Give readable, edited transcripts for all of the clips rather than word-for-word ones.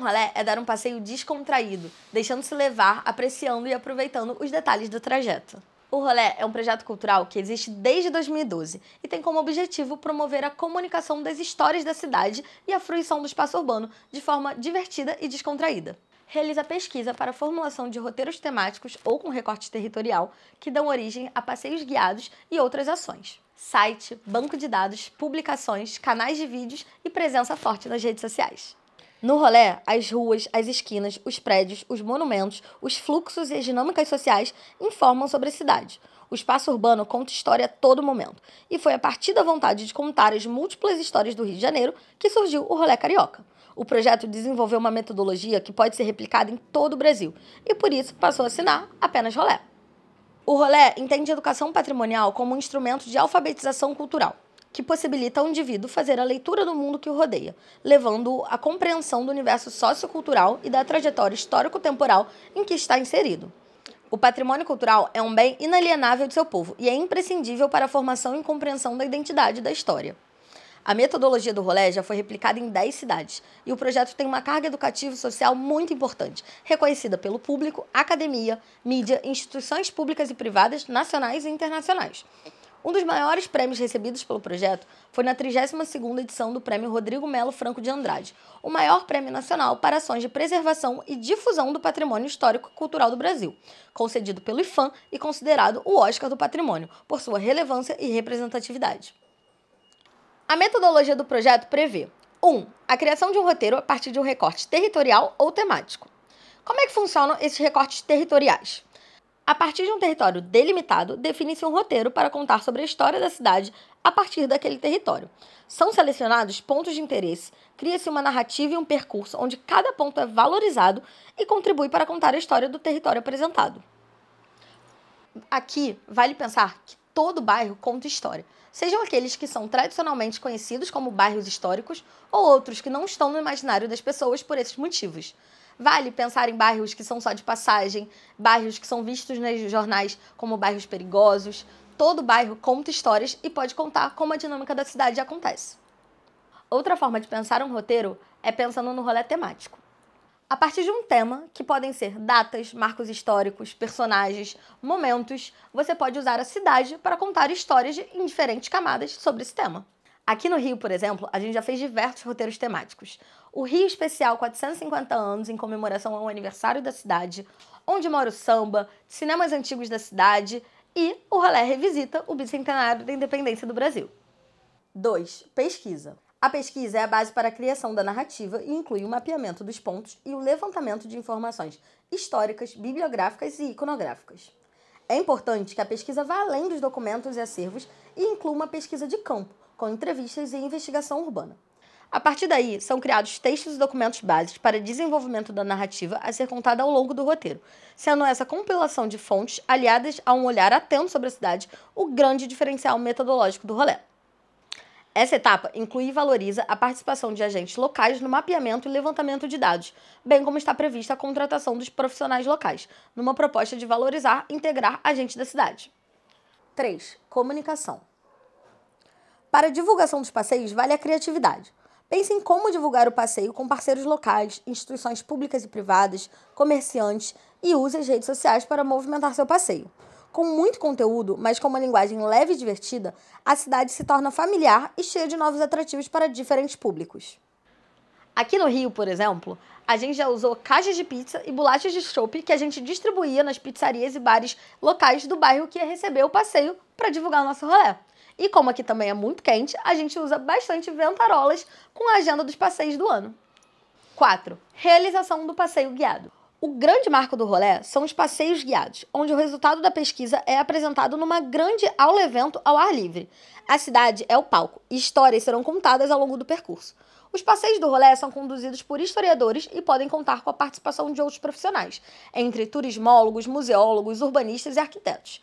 rolê é dar um passeio descontraído, deixando-se levar, apreciando e aproveitando os detalhes do trajeto. O Rolê é um projeto cultural que existe desde 2012 e tem como objetivo promover a comunicação das histórias da cidade e a fruição do espaço urbano de forma divertida e descontraída. Realiza pesquisa para a formulação de roteiros temáticos ou com recorte territorial que dão origem a passeios guiados e outras ações. Site, banco de dados, publicações, canais de vídeos e presença forte nas redes sociais. No Rolê, as ruas, as esquinas, os prédios, os monumentos, os fluxos e as dinâmicas sociais informam sobre a cidade. O espaço urbano conta história a todo momento, e foi a partir da vontade de contar as múltiplas histórias do Rio de Janeiro que surgiu o Rolê Carioca. O projeto desenvolveu uma metodologia que pode ser replicada em todo o Brasil, e por isso passou a assinar apenas Rolê. O Rolê entende a educação patrimonial como um instrumento de alfabetização cultural, que possibilita ao indivíduo fazer a leitura do mundo que o rodeia, levando-o à compreensão do universo sociocultural e da trajetória histórico-temporal em que está inserido. O patrimônio cultural é um bem inalienável de seu povo e é imprescindível para a formação e compreensão da identidade da história. A metodologia do Rolê já foi replicada em 10 cidades, e o projeto tem uma carga educativa e social muito importante, reconhecida pelo público, academia, mídia, instituições públicas e privadas, nacionais e internacionais. Um dos maiores prêmios recebidos pelo projeto foi na 32ª edição do Prêmio Rodrigo Melo Franco de Andrade, o maior prêmio nacional para ações de preservação e difusão do patrimônio histórico e cultural do Brasil, concedido pelo IPHAN e considerado o Oscar do Patrimônio, por sua relevância e representatividade. A metodologia do projeto prevê 1. A criação de um roteiro a partir de um recorte territorial ou temático. Como é que funcionam esses recortes territoriais? A partir de um território delimitado, define-se um roteiro para contar sobre a história da cidade a partir daquele território. São selecionados pontos de interesse, cria-se uma narrativa e um percurso onde cada ponto é valorizado e contribui para contar a história do território apresentado. Aqui, vale pensar que todo bairro conta história, sejam aqueles que são tradicionalmente conhecidos como bairros históricos ou outros que não estão no imaginário das pessoas por esses motivos. Vale pensar em bairros que são só de passagem, bairros que são vistos nos jornais como bairros perigosos. Todo bairro conta histórias e pode contar como a dinâmica da cidade acontece. Outra forma de pensar um roteiro é pensando no rolê temático. A partir de um tema, que podem ser datas, marcos históricos, personagens, momentos, você pode usar a cidade para contar histórias em diferentes camadas sobre esse tema. Aqui no Rio, por exemplo, a gente já fez diversos roteiros temáticos. O Rio Especial 450 anos em comemoração ao aniversário da cidade, Onde Mora o Samba, cinemas antigos da cidade e o Rolê revisita o bicentenário da independência do Brasil. 2. Pesquisa. A pesquisa é a base para a criação da narrativa e inclui o mapeamento dos pontos e o levantamento de informações históricas, bibliográficas e iconográficas. É importante que a pesquisa vá além dos documentos e acervos e inclua uma pesquisa de campo, com entrevistas e investigação urbana. A partir daí, são criados textos e documentos básicos para desenvolvimento da narrativa a ser contada ao longo do roteiro, sendo essa compilação de fontes aliadas a um olhar atento sobre a cidade o grande diferencial metodológico do Rolê. Essa etapa inclui e valoriza a participação de agentes locais no mapeamento e levantamento de dados, bem como está prevista a contratação dos profissionais locais, numa proposta de valorizar e integrar agentes da cidade. 3. Comunicação. Para a divulgação dos passeios, vale a criatividade. Pense em como divulgar o passeio com parceiros locais, instituições públicas e privadas, comerciantes e use as redes sociais para movimentar seu passeio. Com muito conteúdo, mas com uma linguagem leve e divertida, a cidade se torna familiar e cheia de novos atrativos para diferentes públicos. Aqui no Rio, por exemplo, a gente já usou caixas de pizza e bolachas de chopp que a gente distribuía nas pizzarias e bares locais do bairro que ia receber o passeio para divulgar o nosso rolê. E como aqui também é muito quente, a gente usa bastante ventarolas com a agenda dos passeios do ano. 4. Realização do passeio guiado. O grande marco do rolê são os passeios guiados, onde o resultado da pesquisa é apresentado numa grande aula-evento ao ar livre. A cidade é o palco e histórias serão contadas ao longo do percurso. Os passeios do rolê são conduzidos por historiadores e podem contar com a participação de outros profissionais, entre turismólogos, museólogos, urbanistas e arquitetos.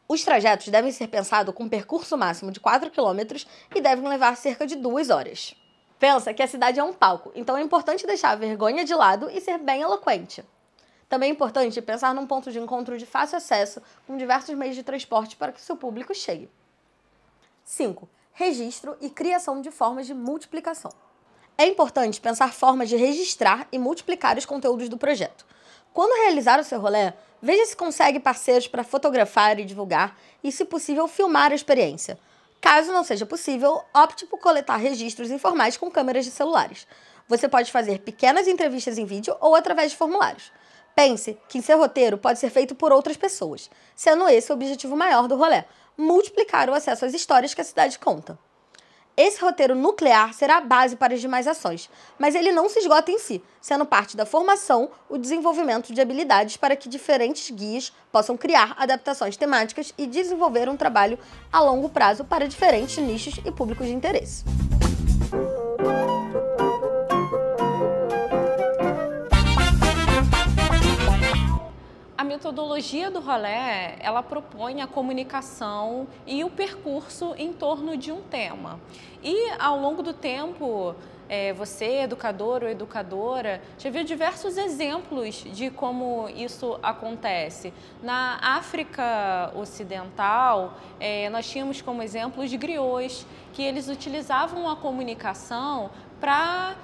Os trajetos devem ser pensados com um percurso máximo de 4 km e devem levar cerca de 2 horas. Pensa que a cidade é um palco, então é importante deixar a vergonha de lado e ser bem eloquente. Também é importante pensar num ponto de encontro de fácil acesso, com diversos meios de transporte para que o seu público chegue. 5. Registro e criação de formas de multiplicação. É importante pensar formas de registrar e multiplicar os conteúdos do projeto. Quando realizar o seu rolê, veja se consegue parceiros para fotografar e divulgar e, se possível, filmar a experiência. Caso não seja possível, opte por coletar registros informais com câmeras de celulares. Você pode fazer pequenas entrevistas em vídeo ou através de formulários. Pense que seu roteiro pode ser feito por outras pessoas, sendo esse o objetivo maior do rolê: multiplicar o acesso às histórias que a cidade conta. Esse roteiro nuclear será a base para as demais ações, mas ele não se esgota em si, sendo parte da formação o desenvolvimento de habilidades para que diferentes guias possam criar adaptações temáticas e desenvolver um trabalho a longo prazo para diferentes nichos e públicos de interesse. A metodologia do rolê, ela propõe a comunicação e o percurso em torno de um tema. E ao longo do tempo, você, educador ou educadora, já viu diversos exemplos de como isso acontece. Na África Ocidental, nós tínhamos como exemplo os griots, que eles utilizavam a comunicação para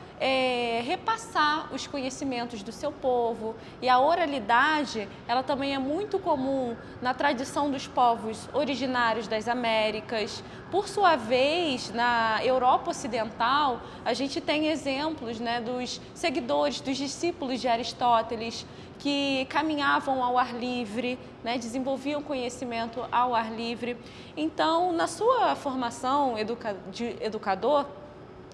repassar os conhecimentos do seu povo. E a oralidade, ela também é muito comum na tradição dos povos originários das Américas. Por sua vez, na Europa Ocidental, a gente tem exemplos, né, dos seguidores, dos discípulos de Aristóteles, que caminhavam ao ar livre, né, desenvolviam conhecimento ao ar livre. Então, na sua formação de educador,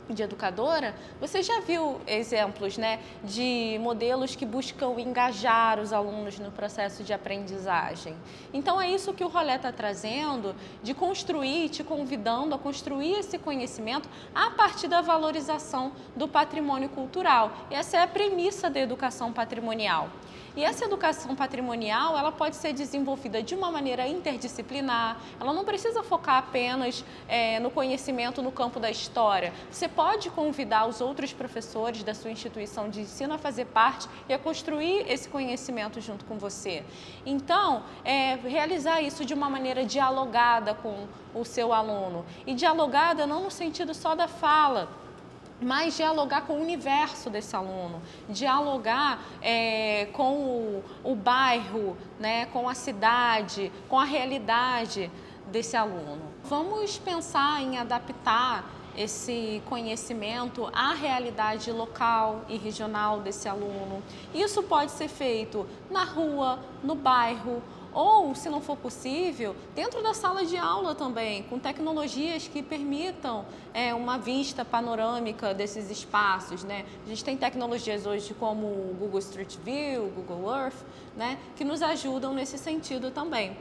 de educadora, você já viu exemplos, né, de modelos que buscam engajar os alunos no processo de aprendizagem. Então é isso que o rolê está trazendo, de construir, te convidando a construir esse conhecimento a partir da valorização do patrimônio cultural. Essa é a premissa da educação patrimonial. E essa educação patrimonial, ela pode ser desenvolvida de uma maneira interdisciplinar, ela não precisa focar apenas no conhecimento no campo da história. Você pode convidar os outros professores da sua instituição de ensino a fazer parte e a construir esse conhecimento junto com você. Então, realizar isso de uma maneira dialogada com o seu aluno. E dialogada não no sentido só da fala, mas dialogar com o universo desse aluno, dialogar com o bairro, né, com a cidade, com a realidade desse aluno. Vamos pensar em adaptar esse conhecimento à realidade local e regional desse aluno. Isso pode ser feito na rua, no bairro, ou, se não for possível, dentro da sala de aula também, com tecnologias que permitam uma vista panorâmica desses espaços, né? A gente tem tecnologias hoje como o Google Street View, Google Earth, né, que nos ajudam nesse sentido também.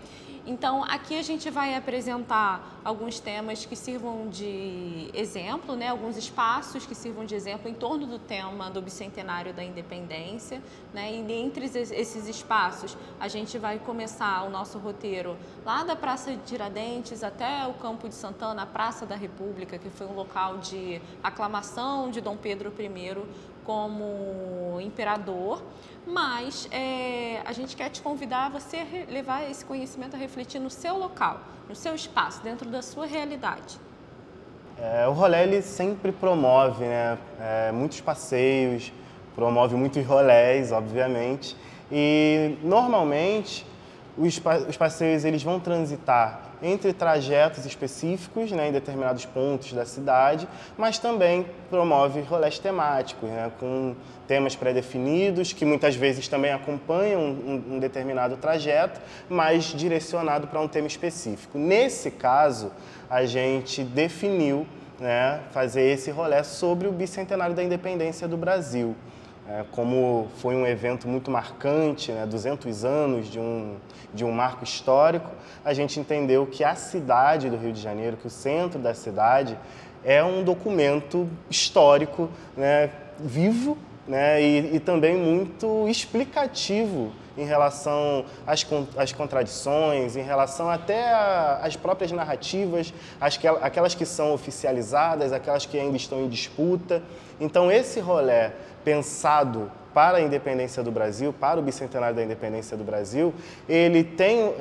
Então, aqui a gente vai apresentar alguns temas que sirvam de exemplo, né? Alguns espaços que sirvam de exemplo em torno do tema do bicentenário da independência, né? E entre esses espaços, a gente vai começar o nosso roteiro lá da Praça de Tiradentes até o Campo de Santana, a Praça da República, que foi um local de aclamação de Dom Pedro I como imperador. Mas a gente quer te convidar a você levar esse conhecimento a refletir no seu local, no seu espaço, dentro da sua realidade. O rolê, ele sempre promove, né, muitos passeios, promove muitos rolés, obviamente, e normalmente os passeios eles vão transitar entre trajetos específicos, né, em determinados pontos da cidade, mas também promove rolés temáticos, né, com temas pré-definidos, que muitas vezes também acompanham um determinado trajeto, mas direcionado para um tema específico. Nesse caso, a gente definiu, né, fazer esse rolê sobre o bicentenário da independência do Brasil. Como foi um evento muito marcante, né, 200 anos de um marco histórico, a gente entendeu que a cidade do Rio de Janeiro, que o centro da cidade, é um documento histórico, né, vivo, né, e também muito explicativo em relação às contradições, em relação até às próprias narrativas, aquelas que são oficializadas, aquelas que ainda estão em disputa. Então, esse rolê pensado para a independência do Brasil, para o bicentenário da independência do Brasil, ele tem,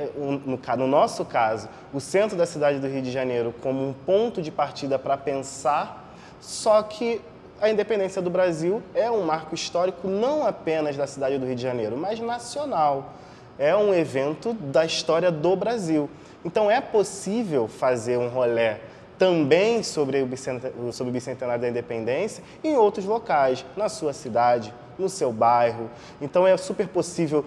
no nosso caso, o centro da cidade do Rio de Janeiro como um ponto de partida para pensar, só que a independência do Brasil é um marco histórico não apenas da cidade do Rio de Janeiro, mas nacional. É um evento da história do Brasil. Então é possível fazer um rolê também sobre o Bicentenário da Independência em outros locais, na sua cidade, no seu bairro. Então é super possível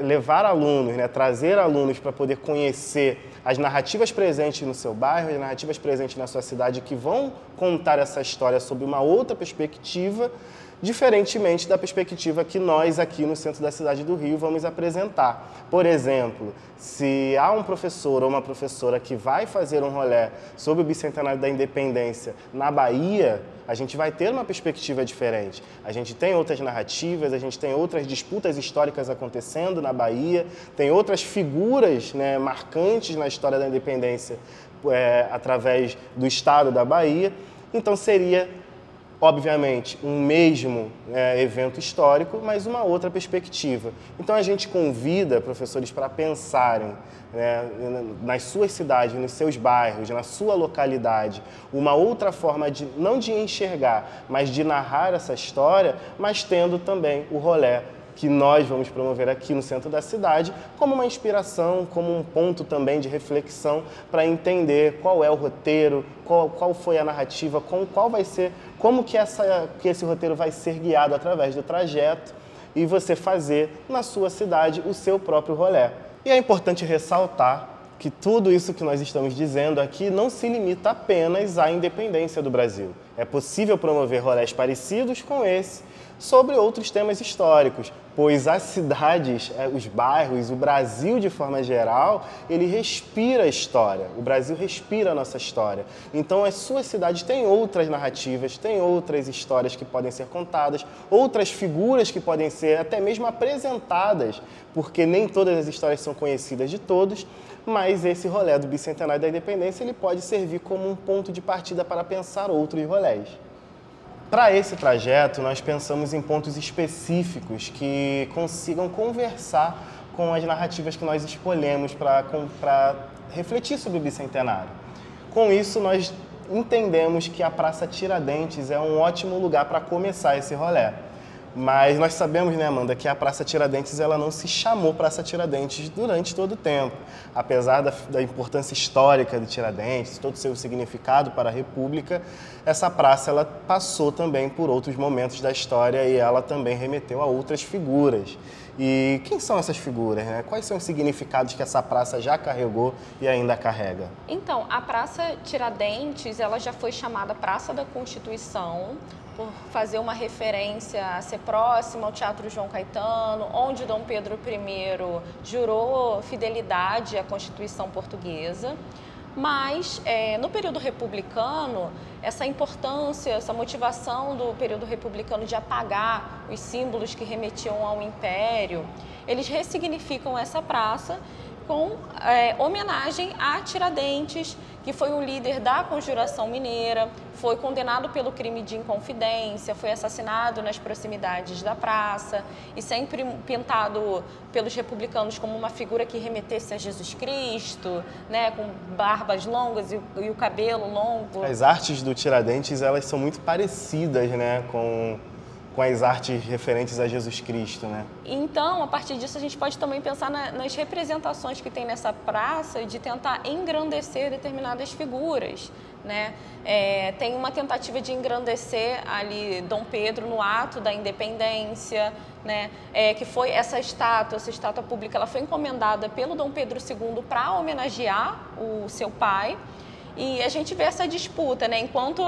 levar alunos, né, trazer alunos para poder conhecer as narrativas presentes no seu bairro, as narrativas presentes na sua cidade que vão contar essa história sob uma outra perspectiva, diferentemente da perspectiva que nós aqui no centro da cidade do Rio vamos apresentar. Por exemplo, se há um professor ou uma professora que vai fazer um rolê sobre o Bicentenário da Independência na Bahia, a gente vai ter uma perspectiva diferente. A gente tem outras narrativas, a gente tem outras disputas históricas acontecendo na Bahia, tem outras figuras, né, marcantes na história da independência através do estado da Bahia. Então seria, obviamente, um mesmo evento histórico, mas uma outra perspectiva. Então a gente convida professores para pensarem, né, nas suas cidades, nos seus bairros, na sua localidade, uma outra forma de, não de enxergar, mas de narrar essa história, mas tendo também o rolê que nós vamos promover aqui no centro da cidade, como uma inspiração, como um ponto também de reflexão para entender qual é o roteiro, qual foi a narrativa, como que esse roteiro vai ser guiado através do trajeto e você fazer na sua cidade o seu próprio rolê. E é importante ressaltar que tudo isso que nós estamos dizendo aqui não se limita apenas à independência do Brasil. É possível promover rolés parecidos com esse sobre outros temas históricos, pois as cidades, os bairros, o Brasil de forma geral, ele respira a história, o Brasil respira a nossa história. Então as suas cidades têm outras narrativas, têm outras histórias que podem ser contadas, outras figuras que podem ser até mesmo apresentadas, porque nem todas as histórias são conhecidas de todos, mas esse rolê do Bicentenário da Independência ele pode servir como um ponto de partida para pensar outros rolés. Para esse trajeto, nós pensamos em pontos específicos que consigam conversar com as narrativas que nós escolhemos para refletir sobre o Bicentenário. Com isso, nós entendemos que a Praça Tiradentes é um ótimo lugar para começar esse rolê. Mas nós sabemos, né, Amanda, que a Praça Tiradentes ela não se chamou Praça Tiradentes durante todo o tempo. Apesar da importância histórica de Tiradentes, todo o seu significado para a República, essa praça ela passou também por outros momentos da história e ela também remeteu a outras figuras. E quem são essas figuras, né? Quais são os significados que essa praça já carregou e ainda carrega? Então, a Praça Tiradentes ela já foi chamada Praça da Constituição, por fazer uma referência a ser próxima ao Teatro João Caetano, onde Dom Pedro I jurou fidelidade à Constituição Portuguesa. Mas, no período republicano, essa importância, essa motivação do período republicano de apagar os símbolos que remetiam ao Império, eles ressignificam essa praça com homenagem a Tiradentes, que foi um líder da Conjuração Mineira, foi condenado pelo crime de inconfidência, foi assassinado nas proximidades da praça e sempre pintado pelos republicanos como uma figura que remetesse a Jesus Cristo, né, com barbas longas e o cabelo longo. As artes do Tiradentes, elas são muito parecidas, né, com as artes referentes a Jesus Cristo, né? Então, a partir disso, a gente pode também pensar nas representações que tem nessa praça de tentar engrandecer determinadas figuras, né? Tem uma tentativa de engrandecer ali Dom Pedro no ato da independência, né? Que foi essa estátua pública, ela foi encomendada pelo Dom Pedro II para homenagear o seu pai. E a gente vê essa disputa, né? Enquanto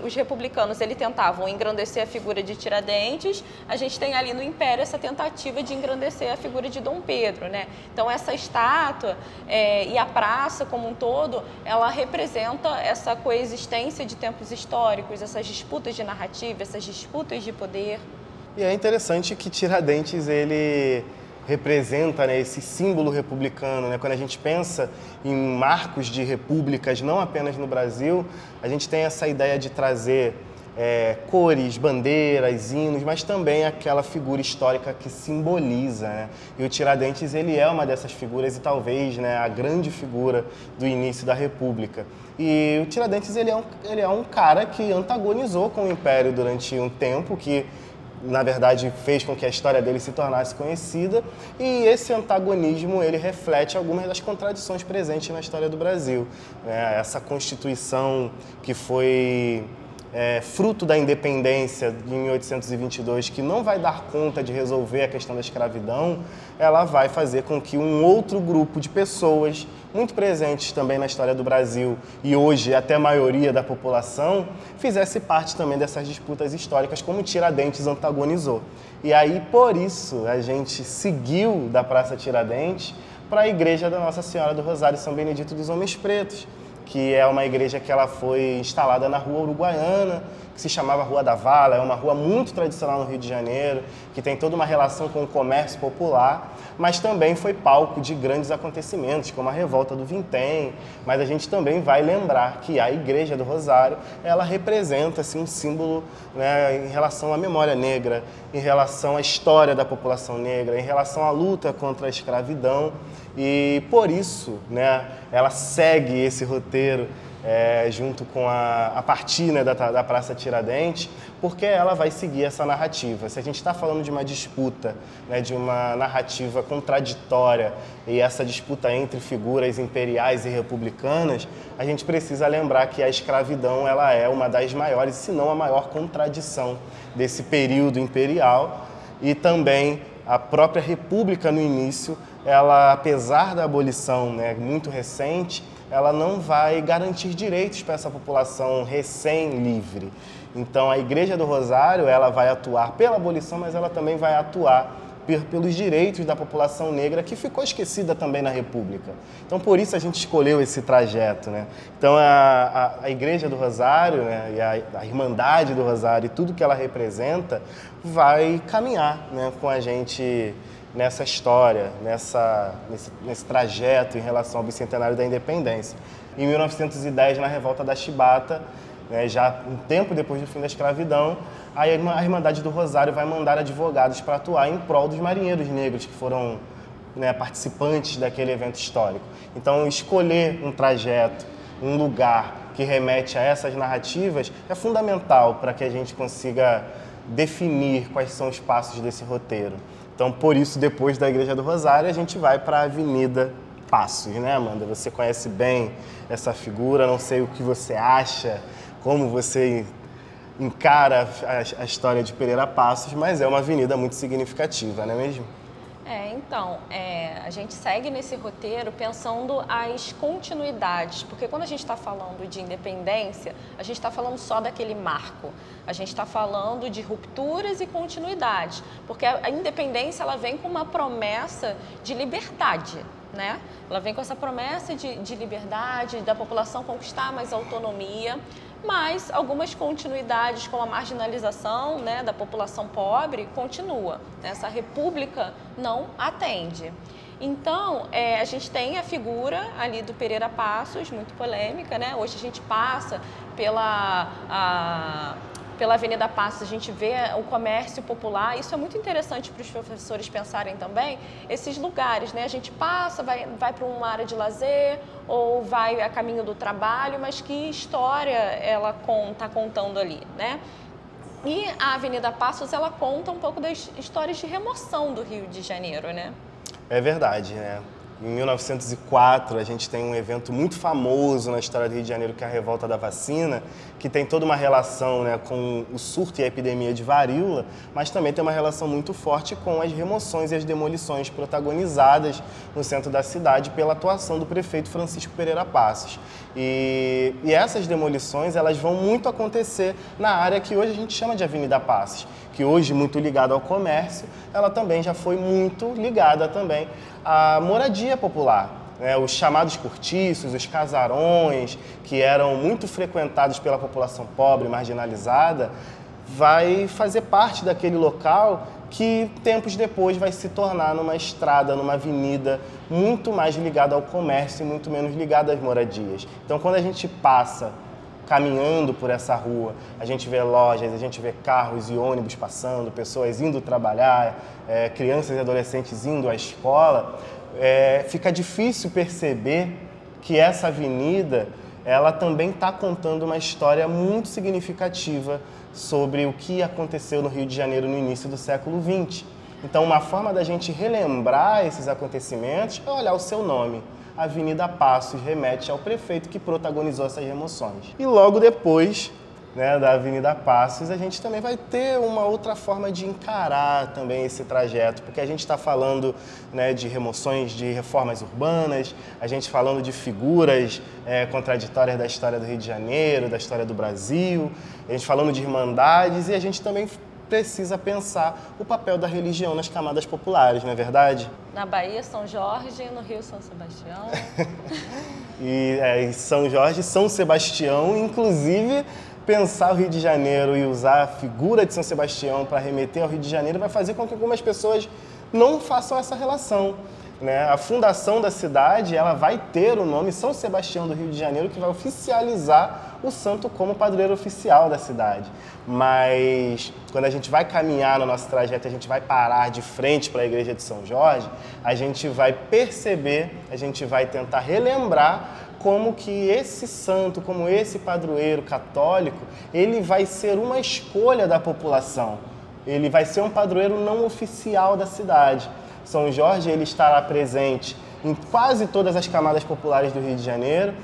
os republicanos tentavam engrandecer a figura de Tiradentes, a gente tem ali no Império essa tentativa de engrandecer a figura de Dom Pedro, né? Então essa estátua e a praça como um todo, ela representa essa coexistência de tempos históricos, essas disputas de narrativa, essas disputas de poder. E é interessante que Tiradentes, ele representa, né, esse símbolo republicano, né? Quando a gente pensa em marcos de repúblicas, não apenas no Brasil, a gente tem essa ideia de trazer cores, bandeiras, hinos, mas também aquela figura histórica que simboliza, né? E o Tiradentes, ele é uma dessas figuras e talvez, né, a grande figura do início da República. E o Tiradentes, ele é um cara que antagonizou com o Império durante um tempo, que na verdade fez com que a história dele se tornasse conhecida, e esse antagonismo ele reflete algumas das contradições presentes na história do Brasil. Essa Constituição que foi fruto da independência de 1822, que não vai dar conta de resolver a questão da escravidão, ela vai fazer com que um outro grupo de pessoas, muito presentes também na história do Brasil, e hoje até a maioria da população, fizesse parte também dessas disputas históricas, como Tiradentes antagonizou. E aí, por isso, a gente seguiu da Praça Tiradentes para a igreja da Nossa Senhora do Rosário São Benedito dos Homens Pretos, que é uma igreja que ela foi instalada na Rua Uruguaiana, que se chamava Rua da Vala, é uma rua muito tradicional no Rio de Janeiro, que tem toda uma relação com o comércio popular, mas também foi palco de grandes acontecimentos, como a Revolta do Vintém. Mas a gente também vai lembrar que a Igreja do Rosário, ela representa assim, um símbolo, né, em relação à memória negra, em relação à história da população negra, em relação à luta contra a escravidão. E por isso, né, ela segue esse roteiro junto com a partir, né, da Praça Tiradentes, porque ela vai seguir essa narrativa. Se a gente está falando de uma disputa, né, de uma narrativa contraditória, e essa disputa entre figuras imperiais e republicanas, a gente precisa lembrar que a escravidão ela é uma das maiores, se não a maior contradição desse período imperial, e também a própria República no início, ela, apesar da abolição, né, muito recente, ela não vai garantir direitos para essa população recém-livre. Então, a Igreja do Rosário, ela vai atuar pela abolição, mas ela também vai atuar pelos direitos da população negra, que ficou esquecida também na República. Então, por isso a gente escolheu esse trajeto, né? Então, a Igreja do Rosário, né, e a Irmandade do Rosário e tudo que ela representa vai caminhar, né, com a gente nessa história, nesse trajeto em relação ao bicentenário da independência. Em 1910, na Revolta da Chibata, né, já um tempo depois do fim da escravidão, a Irmandade do Rosário vai mandar advogados para atuar em prol dos marinheiros negros que foram, né, participantes daquele evento histórico. Então, escolher um trajeto, um lugar que remete a essas narrativas é fundamental para que a gente consiga definir quais são os passos desse roteiro. Então, por isso, depois da Igreja do Rosário, a gente vai para a Avenida Passos, né, Amanda? Você conhece bem essa figura, não sei o que você acha, como você encara a história de Pereira Passos, mas é uma avenida muito significativa, não é mesmo? Então, a gente segue nesse roteiro pensando as continuidades, porque quando a gente está falando de independência, a gente está falando só daquele marco, a gente está falando de rupturas e continuidades, porque a independência ela vem com uma promessa de liberdade, né? Ela vem com essa promessa de liberdade, da população conquistar mais autonomia, mas algumas continuidades, como a marginalização, né, da população pobre, continua. Essa república não atende. Então, a gente tem a figura ali do Pereira Passos, muito polêmica, né? Hoje a gente passa pela Avenida Passos, a gente vê o comércio popular. Isso é muito interessante para os professores pensarem também, esses lugares, né? A gente passa, vai para uma área de lazer ou vai a caminho do trabalho, mas que história ela está contando ali, né? E a Avenida Passos, ela conta um pouco das histórias de remoção do Rio de Janeiro, né? É verdade, né? Em 1904, a gente tem um evento muito famoso na história do Rio de Janeiro, que é a Revolta da Vacina, que tem toda uma relação, né, com o surto e a epidemia de varíola, mas também tem uma relação muito forte com as remoções e as demolições protagonizadas no centro da cidade pela atuação do prefeito Francisco Pereira Passos. E essas demolições, elas vão muito acontecer na área que hoje a gente chama de Avenida Passos, que hoje muito ligada ao comércio, ela também já foi muito ligada também à moradia popular, né? Os chamados cortiços, os casarões, que eram muito frequentados pela população pobre, marginalizada, vai fazer parte daquele local que tempos depois vai se tornar numa estrada, numa avenida muito mais ligada ao comércio e muito menos ligada às moradias. Então, quando a gente passa caminhando por essa rua, a gente vê lojas, a gente vê carros e ônibus passando, pessoas indo trabalhar, crianças e adolescentes indo à escola, fica difícil perceber que essa avenida ela também está contando uma história muito significativa sobre o que aconteceu no Rio de Janeiro no início do século XX. Então, uma forma da gente relembrar esses acontecimentos é olhar o seu nome. A Avenida Passos remete ao prefeito que protagonizou essas remoções. E logo depois, né, da Avenida Passos, a gente também vai ter uma outra forma de encarar também esse trajeto, porque a gente está falando, né, de remoções, de reformas urbanas, a gente falando de figuras contraditórias da história do Rio de Janeiro, da história do Brasil, a gente falando de irmandades, e a gente também precisa pensar o papel da religião nas camadas populares, não é verdade? Na Bahia, São Jorge, e no Rio, São Sebastião. E São Jorge, São Sebastião, inclusive pensar o Rio de Janeiro e usar a figura de São Sebastião para remeter ao Rio de Janeiro vai fazer com que algumas pessoas não façam essa relação, né? A fundação da cidade ela vai ter o nome São Sebastião do Rio de Janeiro, que vai oficializar o santo como padroeiro oficial da cidade. Mas quando a gente vai caminhar no nosso trajeto, a gente vai parar de frente para a igreja de São Jorge, a gente vai perceber, a gente vai tentar relembrar como que esse santo, como esse padroeiro católico, ele vai ser uma escolha da população. Ele vai ser um padroeiro não oficial da cidade. São Jorge ele estará presente em quase todas as camadas populares do Rio de Janeiro.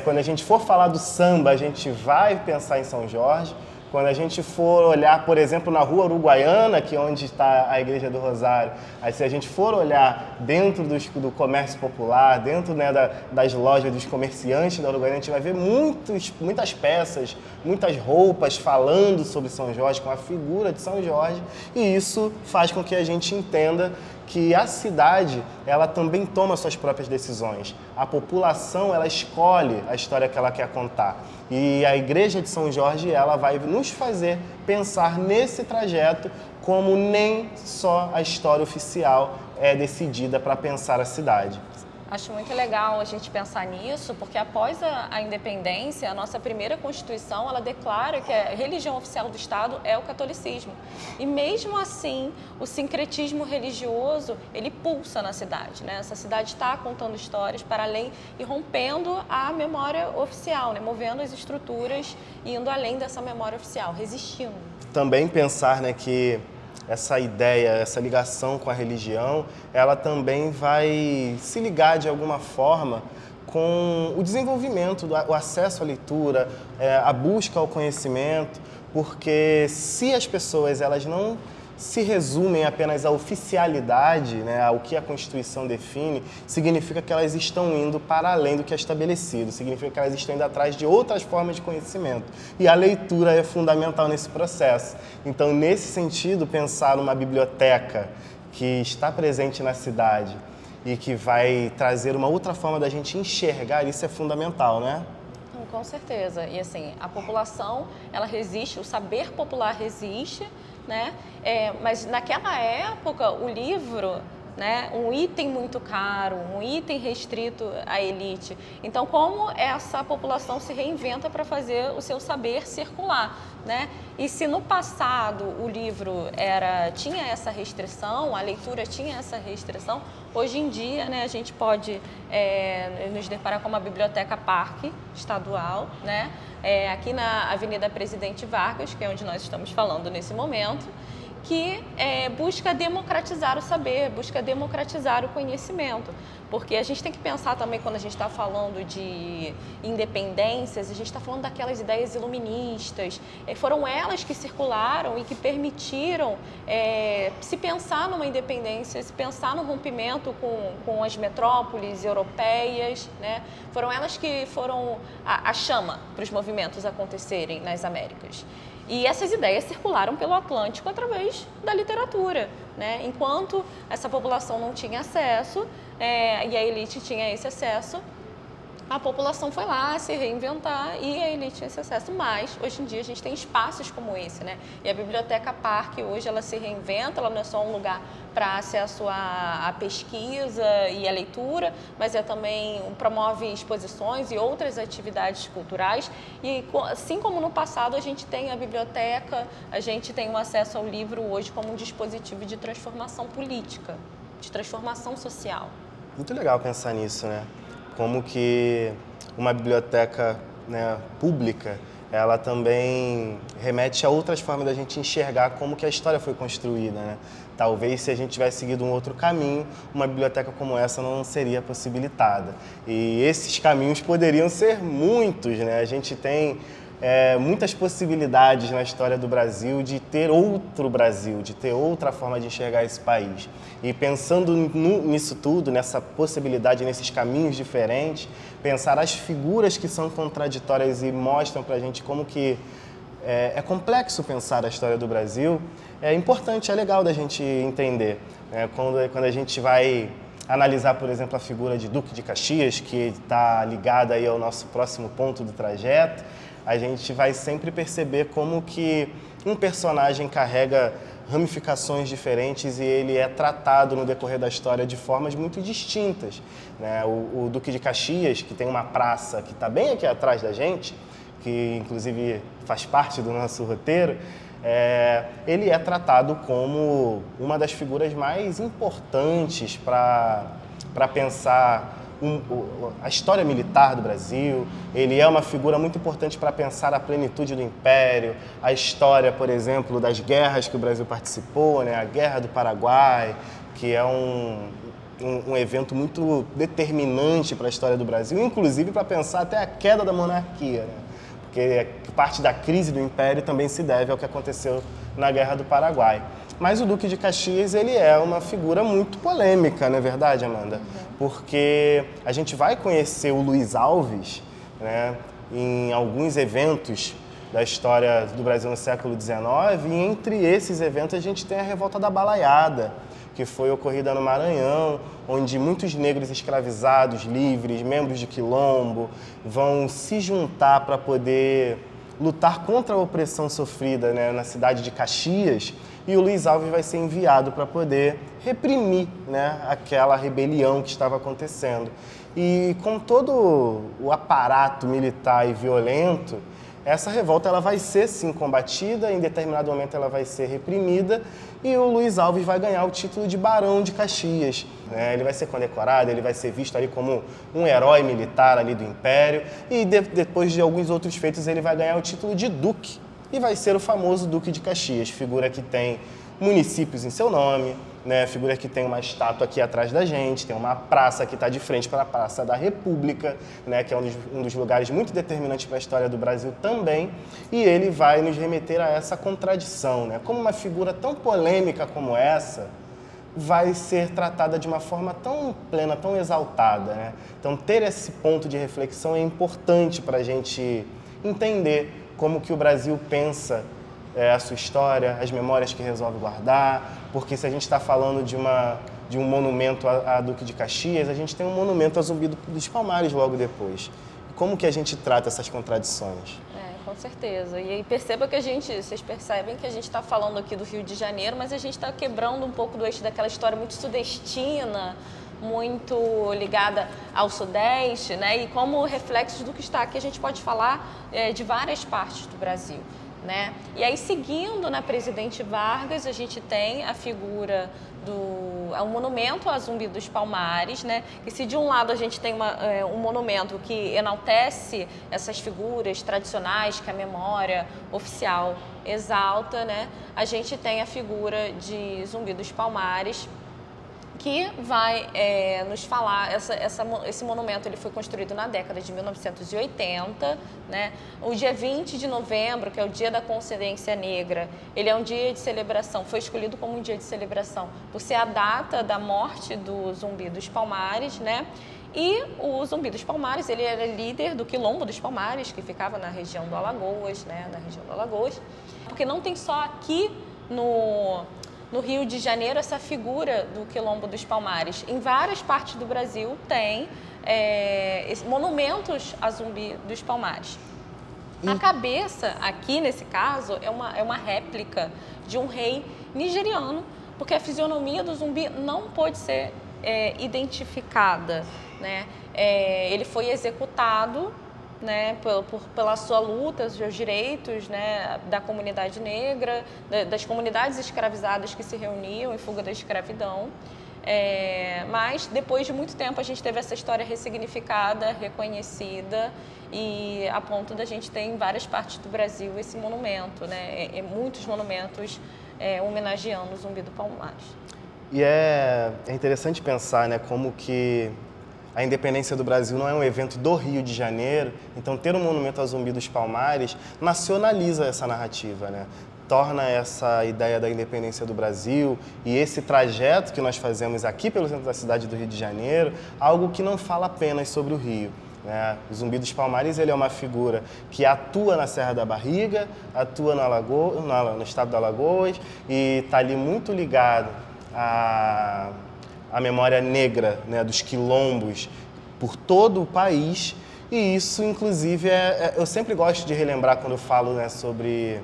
Quando a gente for falar do samba, a gente vai pensar em São Jorge. Quando a gente for olhar, por exemplo, na Rua Uruguaiana, que é onde está a Igreja do Rosário, aí se a gente for olhar dentro do comércio popular, dentro, né, das lojas dos comerciantes da Uruguaiana, a gente vai ver muitas peças, muitas roupas falando sobre São Jorge, com a figura de São Jorge, e isso faz com que a gente entenda que a cidade, ela também toma suas próprias decisões. A população, ela escolhe a história que ela quer contar. E a Igreja de São Jorge, ela vai nos fazer pensar nesse trajeto como nem só a história oficial é decidida para pensar a cidade. Acho muito legal a gente pensar nisso, porque após a independência, a nossa primeira Constituição, ela declara que a religião oficial do Estado é o catolicismo. E mesmo assim, o sincretismo religioso, ele pulsa na cidade, né? Essa cidade está contando histórias para além e rompendo a memória oficial, né? Movendo as estruturas e indo além dessa memória oficial, resistindo. Também pensar, né, que essa ideia, essa ligação com a religião, ela também vai se ligar de alguma forma com o desenvolvimento, o acesso à leitura, a busca ao conhecimento, porque se as pessoas elas não se resumem apenas à oficialidade, né, ao que a Constituição define, significa que elas estão indo para além do que é estabelecido, significa que elas estão indo atrás de outras formas de conhecimento. E a leitura é fundamental nesse processo. Então, nesse sentido, pensar numa biblioteca que está presente na cidade e que vai trazer uma outra forma da gente enxergar, isso é fundamental, né? Com certeza. E assim, a população, ela resiste, o saber popular resiste, né? Mas naquela época, o livro, né, um item muito caro, um item restrito à elite. Então, como essa população se reinventa para fazer o seu saber circular, né? E se no passado o livro tinha essa restrição, a leitura tinha essa restrição, hoje em dia, né, a gente pode nos deparar com uma biblioteca parque estadual, né? Aqui na Avenida Presidente Vargas, que é onde nós estamos falando nesse momento, que busca democratizar o saber, busca democratizar o conhecimento. Porque a gente tem que pensar também, quando a gente está falando de independências, a gente está falando daquelas ideias iluministas. Foram elas que circularam e que permitiram se pensar numa independência, se pensar no rompimento com as metrópoles europeias, né? Foram elas que foram a chama para os movimentos acontecerem nas Américas. E essas ideias circularam pelo Atlântico através da literatura, né? Enquanto essa população não tinha acesso, e a elite tinha esse acesso, a população foi lá se reinventar e a elite tinha esse acesso. Mas, hoje em dia, a gente tem espaços como esse, né? E a Biblioteca Parque, hoje, ela se reinventa, ela não é só um lugar para acesso à pesquisa e à leitura, mas também promove exposições e outras atividades culturais. E, assim como no passado, a gente tem a biblioteca, a gente tem o acesso ao livro hoje como um dispositivo de transformação política, de transformação social. Muito legal pensar nisso, né? Como que uma biblioteca, né, pública, ela também remete a outras formas da gente enxergar como que a história foi construída, né? Talvez se a gente tivesse seguido um outro caminho, uma biblioteca como essa não seria possibilitada. E esses caminhos poderiam ser muitos, né? A gente tem muitas possibilidades na história do Brasil de ter outro Brasil, de ter outra forma de enxergar esse país. E pensando nisso tudo, nessa possibilidade, nesses caminhos diferentes, pensar as figuras que são contraditórias e mostram pra gente como que é complexo pensar a história do Brasil, é importante, é legal da gente entender. Quando a gente vai analisar, por exemplo, a figura de Duque de Caxias, que está ligada aí ao nosso próximo ponto do trajeto, a gente vai sempre perceber como que um personagem carrega ramificações diferentes e ele é tratado no decorrer da história de formas muito distintas, né? O Duque de Caxias, que tem uma praça que está bem aqui atrás da gente, que inclusive faz parte do nosso roteiro, ele é tratado como uma das figuras mais importantes para pensar a história militar do Brasil. Ele é uma figura muito importante para pensar a plenitude do Império, a história, por exemplo, das guerras que o Brasil participou, né? A Guerra do Paraguai, que é um evento muito determinante para a história do Brasil, inclusive para pensar até a queda da monarquia, né? Porque parte da crise do Império também se deve ao que aconteceu na Guerra do Paraguai. Mas o Duque de Caxias, ele é uma figura muito polêmica, não é verdade, Amanda? Porque a gente vai conhecer o Luiz Alves, né, em alguns eventos da história do Brasil no século XIX, e entre esses eventos a gente tem a Revolta da Balaiada, que foi ocorrida no Maranhão, onde muitos negros escravizados, livres, membros de quilombo, vão se juntar para poder lutar contra a opressão sofrida, né, na cidade de Caxias, e o Luiz Alves vai ser enviado para poder reprimir, né, aquela rebelião que estava acontecendo. E com todo o aparato militar e violento, essa revolta ela vai ser sim combatida, em determinado momento ela vai ser reprimida e o Luiz Alves vai ganhar o título de Barão de Caxias, né? Ele vai ser condecorado, ele vai ser visto ali como um herói militar ali do Império e depois de alguns outros feitos ele vai ganhar o título de Duque e vai ser o famoso Duque de Caxias, figura que tem municípios em seu nome, né? Figura que tem uma estátua aqui atrás da gente, tem uma praça que está de frente para a Praça da República, né? Que é um dos lugares muito determinantes para a história do Brasil também, e ele vai nos remeter a essa contradição, né? Como uma figura tão polêmica como essa vai ser tratada de uma forma tão plena, tão exaltada, né? Então ter esse ponto de reflexão é importante para a gente entender como que o Brasil pensa a sua história, as memórias que resolve guardar, porque se a gente está falando de um monumento a Duque de Caxias, a gente tem um monumento a Zumbi dos Palmares logo depois. Como que a gente trata essas contradições? Com certeza. E aí perceba que vocês percebem que a gente está falando aqui do Rio de Janeiro, mas a gente está quebrando um pouco do eixo daquela história muito sudestina, muito ligada ao Sudeste, né? E como reflexos do que está aqui, a gente pode falar de várias partes do Brasil, né? E aí, seguindo na Presidente Vargas, a gente tem a figura um monumento a Zumbi dos Palmares, né? Que se de um lado a gente tem um monumento que enaltece essas figuras tradicionais que a memória oficial exalta, né? A gente tem a figura de Zumbi dos Palmares, que vai nos falar, esse monumento ele foi construído na década de 1980, né? O dia 20 de novembro, que é o Dia da Consciência Negra, ele é um dia de celebração, foi escolhido como um dia de celebração por ser a data da morte do Zumbi dos Palmares, né? E o Zumbi dos Palmares, ele era líder do Quilombo dos Palmares, que ficava na região do Alagoas, né? Na região do Alagoas, porque não tem só aqui no Rio de Janeiro, essa figura do Quilombo dos Palmares. Em várias partes do Brasil tem monumentos a Zumbi dos Palmares. A cabeça, aqui nesse caso, é uma réplica de um rei nigeriano, porque a fisionomia do zumbi não pôde ser identificada, né? Ele foi executado, né, pela sua luta, seus direitos, né, da comunidade negra, das comunidades escravizadas que se reuniam em fuga da escravidão. Mas depois de muito tempo a gente teve essa história ressignificada, reconhecida, e a ponto da gente ter em várias partes do Brasil esse monumento, né, muitos monumentos homenageando o Zumbi dos Palmares. E é interessante pensar, né, como que a independência do Brasil não é um evento do Rio de Janeiro, então ter um monumento ao Zumbi dos Palmares nacionaliza essa narrativa, né? Torna essa ideia da independência do Brasil e esse trajeto que nós fazemos aqui pelo centro da cidade do Rio de Janeiro, algo que não fala apenas sobre o Rio, né? O Zumbi dos Palmares, ele é uma figura que atua na Serra da Barriga, atua no estado do Alagoas e está ali muito ligado a memória negra, né, dos quilombos por todo o país, e isso, inclusive, eu sempre gosto de relembrar quando eu falo, né, sobre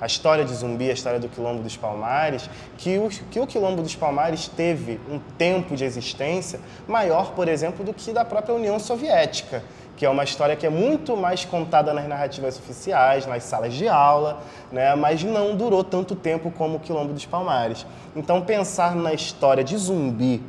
a história de Zumbi, a história do Quilombo dos Palmares, que o Quilombo dos Palmares teve um tempo de existência maior, por exemplo, do que da própria União Soviética, que é uma história que é muito mais contada nas narrativas oficiais, nas salas de aula, né, mas não durou tanto tempo como o Quilombo dos Palmares. Então, pensar na história de Zumbi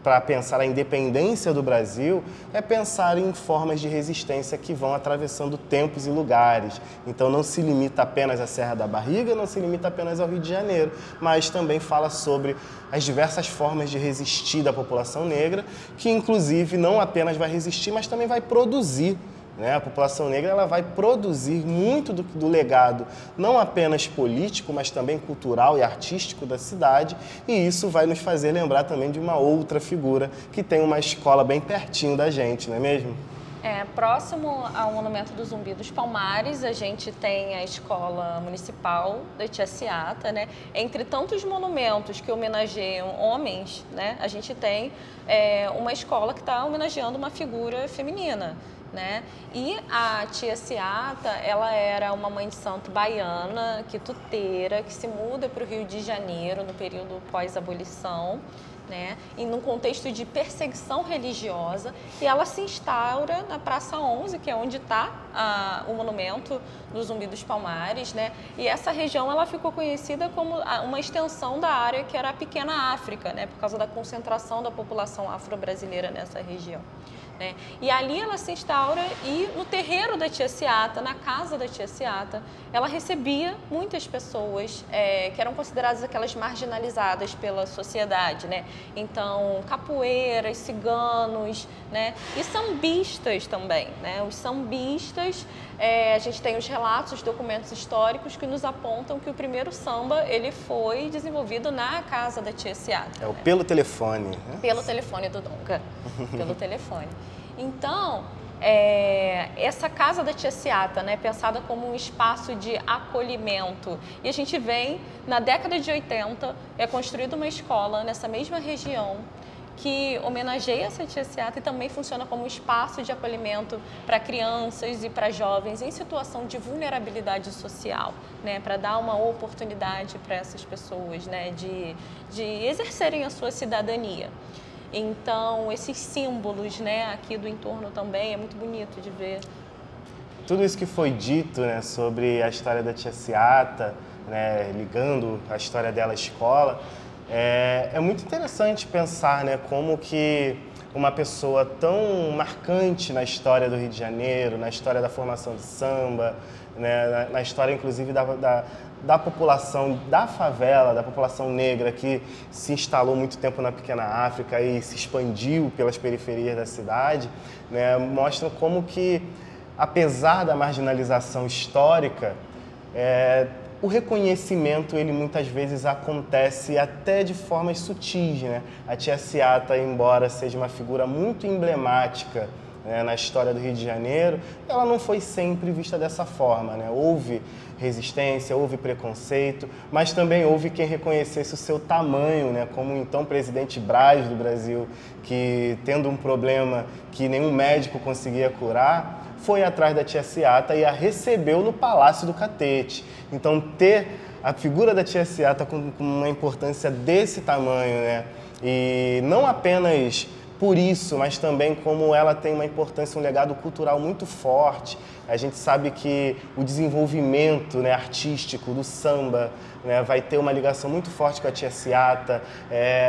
para pensar a independência do Brasil é pensar em formas de resistência que vão atravessando tempos e lugares. Então, não se limita apenas à Serra da Barriga, não se limita apenas ao Rio de Janeiro, mas também fala sobre as diversas formas de resistir da população negra, que inclusive não apenas vai resistir, mas também vai produzir, né? A população negra, ela vai produzir muito do legado, não apenas político, mas também cultural e artístico da cidade, e isso vai nos fazer lembrar também de uma outra figura que tem uma escola bem pertinho da gente, não é mesmo? Próximo ao Monumento do Zumbi dos Palmares, a gente tem a Escola Municipal da Tia Ciata, né? Entre tantos monumentos que homenageiam homens, né, a gente tem uma escola que está homenageando uma figura feminina, né? E a Tia Ciata, ela era uma mãe de santo baiana, quituteira, que se muda para o Rio de Janeiro no período pós-abolição, né? E num contexto de perseguição religiosa, e ela se instaura na Praça 11, que é onde está o monumento do Zumbi dos Palmares, né? E essa região, ela ficou conhecida como uma extensão da área que era a Pequena África, né? Por causa da concentração da população afro-brasileira nessa região, né? E ali ela se instaura, e no terreiro da Tia Ciata, na casa da Tia Ciata, ela recebia muitas pessoas que eram consideradas aquelas marginalizadas pela sociedade, né? Então, capoeiras, ciganos, né? E sambistas também, né? Os sambistas, a gente tem os relatos, os documentos históricos que nos apontam que o primeiro samba, ele foi desenvolvido na casa da Tia Ciata. O Pelo Telefone, né? Pelo telefone do Donga, pelo telefone. Então, essa casa da Tia Ciata, né, pensada como um espaço de acolhimento. E a gente vem, na década de 80, é construída uma escola nessa mesma região que homenageia essa Tia Ciata e também funciona como um espaço de acolhimento para crianças e para jovens em situação de vulnerabilidade social, né, para dar uma oportunidade para essas pessoas, né, de exercerem a sua cidadania. Então, esses símbolos, né, aqui do entorno também é muito bonito de ver. Tudo isso que foi dito, né, sobre a história da Tia Ciata, né, ligando a história dela à escola, é muito interessante pensar, né, como que uma pessoa tão marcante na história do Rio de Janeiro, na história da formação de samba, né, na história, inclusive, da população da favela, da população negra que se instalou muito tempo na Pequena África e se expandiu pelas periferias da cidade, né, mostram como que, apesar da marginalização histórica, o reconhecimento, ele muitas vezes acontece até de formas sutis, né? A Tia Ciata, embora seja uma figura muito emblemática, né, na história do Rio de Janeiro, ela não foi sempre vista dessa forma, né? Houve resistência, houve preconceito, mas também houve quem reconhecesse o seu tamanho, né? Como o então presidente Braz do Brasil, que tendo um problema que nenhum médico conseguia curar, foi atrás da Tia Seata e a recebeu no Palácio do Catete. Então, ter a figura da Tia Seata com uma importância desse tamanho, né? E não apenas por isso, mas também como ela tem uma importância, um legado cultural muito forte. A gente sabe que o desenvolvimento, né, artístico do samba, né, vai ter uma ligação muito forte com a Tia Seata.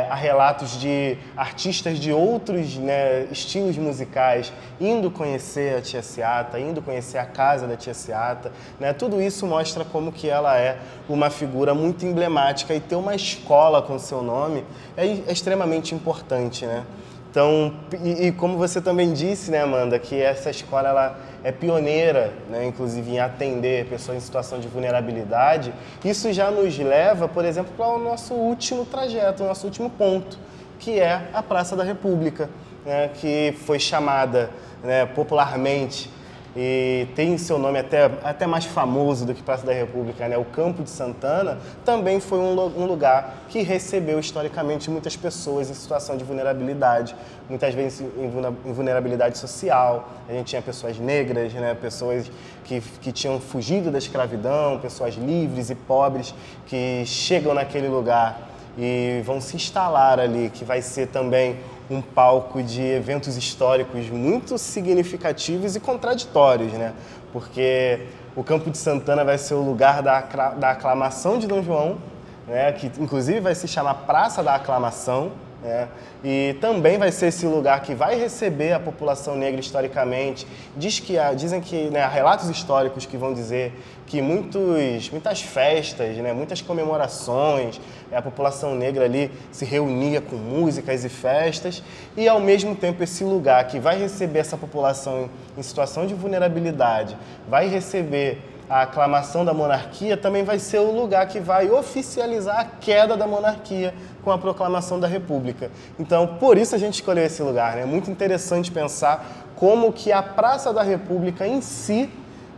Há relatos de artistas de outros, né, estilos musicais indo conhecer a Tia Seata, indo conhecer a casa da Tia Seata, né? Tudo isso mostra como que ela é uma figura muito emblemática, e ter uma escola com seu nome é extremamente importante, né? Então, e como você também disse, né, Amanda, que essa escola ela é pioneira, né, inclusive em atender pessoas em situação de vulnerabilidade, isso já nos leva, por exemplo, para o nosso último trajeto, o nosso último ponto, que é a Praça da República, né, que foi chamada, né, popularmente, e tem seu nome até mais famoso do que Praça da República, né? O Campo de Santana também foi um lugar que recebeu historicamente muitas pessoas em situação de vulnerabilidade, muitas vezes em vulnerabilidade social. A gente tinha pessoas negras, né? Pessoas que tinham fugido da escravidão, pessoas livres e pobres que chegam naquele lugar e vão se instalar ali, que vai ser também um palco de eventos históricos muito significativos e contraditórios, né? Porque o Campo de Santana vai ser o lugar da aclamação de Dom João, né? Que inclusive vai se chamar Praça da Aclamação, né? E também vai ser esse lugar que vai receber a população negra historicamente. Dizem que, né, há relatos históricos que vão dizer que muitas festas, né, muitas comemorações, a população negra ali se reunia com músicas e festas, e ao mesmo tempo esse lugar que vai receber essa população em situação de vulnerabilidade, vai receber a aclamação da monarquia, também vai ser o lugar que vai oficializar a queda da monarquia com a proclamação da República. Então, por isso a gente escolheu esse lugar, né? É muito interessante pensar como que a Praça da República em si,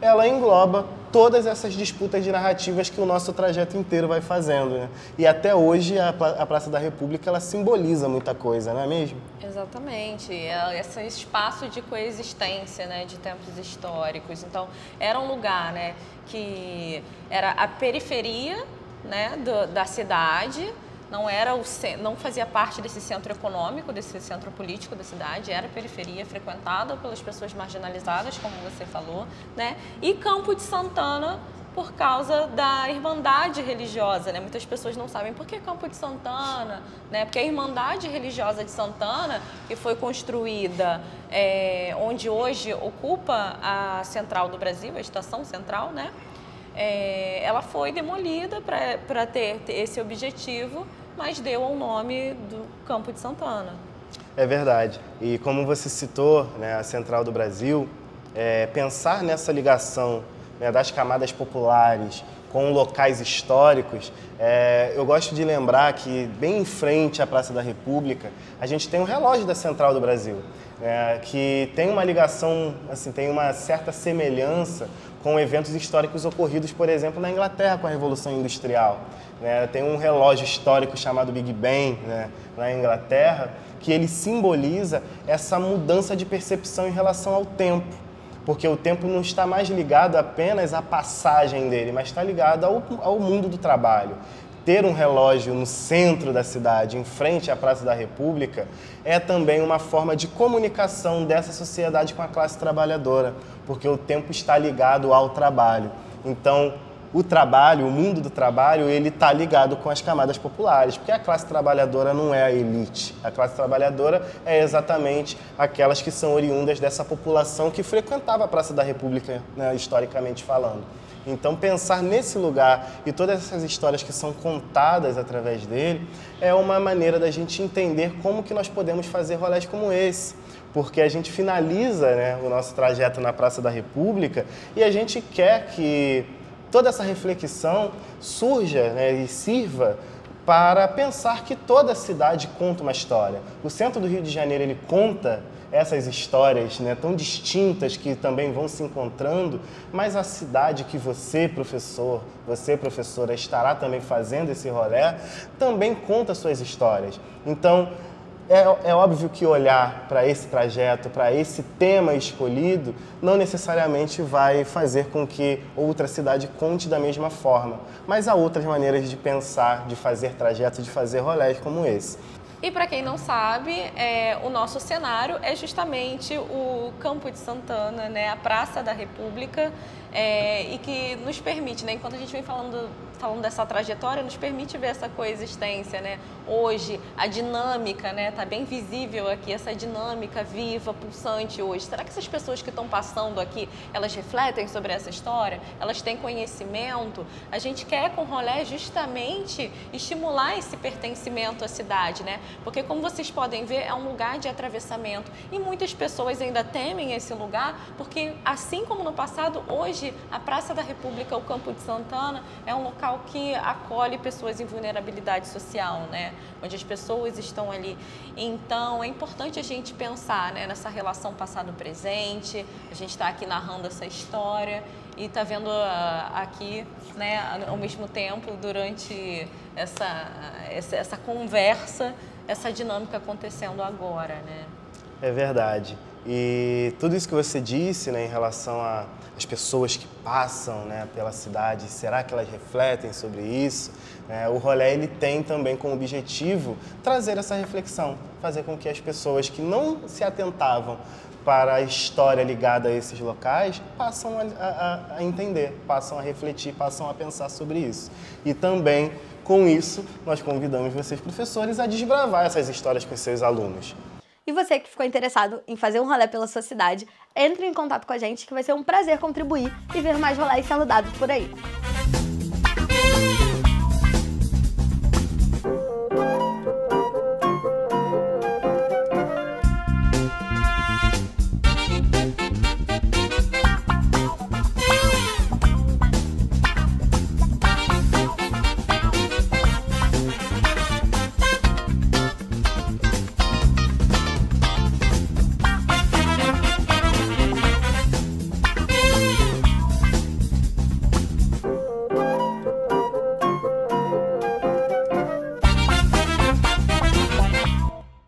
ela engloba todas essas disputas de narrativas que o nosso trajeto inteiro vai fazendo, né? E até hoje a Praça da República, ela simboliza muita coisa, não é mesmo? Exatamente, esse espaço de coexistência, né, de tempos históricos. Então, era um lugar, né, que era a periferia, né, da cidade. Não fazia parte desse centro econômico, desse centro político da cidade, era periferia, frequentada pelas pessoas marginalizadas, como você falou, né? E Campo de Santana, por causa da Irmandade religiosa, né? Muitas pessoas não sabem por que Campo de Santana, né? Porque a Irmandade religiosa de Santana, que foi construída onde hoje ocupa a Central do Brasil, a Estação Central, né? Ela foi demolida para ter esse objetivo, mas deu ao nome do Campo de Santana. É verdade. E como você citou, né, a Central do Brasil, pensar nessa ligação, né, das camadas populares com locais históricos, eu gosto de lembrar que bem em frente à Praça da República, a gente tem um relógio da Central do Brasil, que tem uma ligação, assim, tem uma certa semelhança com eventos históricos ocorridos, por exemplo, na Inglaterra com a Revolução Industrial, né? Tem um relógio histórico chamado Big Ben, né, na Inglaterra, que ele simboliza essa mudança de percepção em relação ao tempo, porque o tempo não está mais ligado apenas à passagem dele, mas está ligado ao mundo do trabalho. Ter um relógio no centro da cidade, em frente à Praça da República, é também uma forma de comunicação dessa sociedade com a classe trabalhadora, porque o tempo está ligado ao trabalho. Então, o trabalho, o mundo do trabalho, ele está ligado com as camadas populares, porque a classe trabalhadora não é a elite. A classe trabalhadora é exatamente aquelas que são oriundas dessa população que frequentava a Praça da República, né, historicamente falando. Então, pensar nesse lugar e todas essas histórias que são contadas através dele é uma maneira da gente entender como que nós podemos fazer rolês como esse. Porque a gente finaliza, né, o nosso trajeto na Praça da República e a gente quer que toda essa reflexão surja, né, e sirva para pensar que toda a cidade conta uma história. O centro do Rio de Janeiro, ele conta essas histórias, né, tão distintas que também vão se encontrando, mas a cidade que você, professor, você, professora, estará também fazendo esse rolê, também conta suas histórias. Então, é óbvio que olhar para esse trajeto, para esse tema escolhido, não necessariamente vai fazer com que outra cidade conte da mesma forma, mas há outras maneiras de pensar, de fazer trajetos, de fazer rolês como esse. E para quem não sabe, o nosso cenário é justamente o Campo de Santana, né, a Praça da República, e que nos permite, né, enquanto a gente vem falando dessa trajetória, nos permite ver essa coexistência, né? Hoje, a dinâmica, né, tá bem visível aqui, essa dinâmica viva, pulsante hoje. Será que essas pessoas que estão passando aqui, elas refletem sobre essa história? Elas têm conhecimento? A gente quer, com o rolê, justamente estimular esse pertencimento à cidade, né? Porque, como vocês podem ver, é um lugar de atravessamento e muitas pessoas ainda temem esse lugar, porque, assim como no passado, hoje, a Praça da República, o Campo de Santana, é um local que acolhe pessoas em vulnerabilidade social, né? Onde as pessoas estão ali. Então, é importante a gente pensar, né, nessa relação passado-presente. A gente está aqui narrando essa história e está vendo aqui, né, ao mesmo tempo, durante essa conversa, essa dinâmica acontecendo agora, né? É verdade. E tudo isso que você disse, né, em relação às pessoas que passam, né, pela cidade, será que elas refletem sobre isso? O rolê, ele tem também como objetivo trazer essa reflexão, fazer com que as pessoas que não se atentavam para a história ligada a esses locais passam a entender, passam a refletir, passam a pensar sobre isso. E também, com isso, nós convidamos vocês, professores, a desbravar essas histórias com seus alunos. E você que ficou interessado em fazer um rolê pela sua cidade, entre em contato com a gente que vai ser um prazer contribuir e ver mais rolês sendo dados por aí.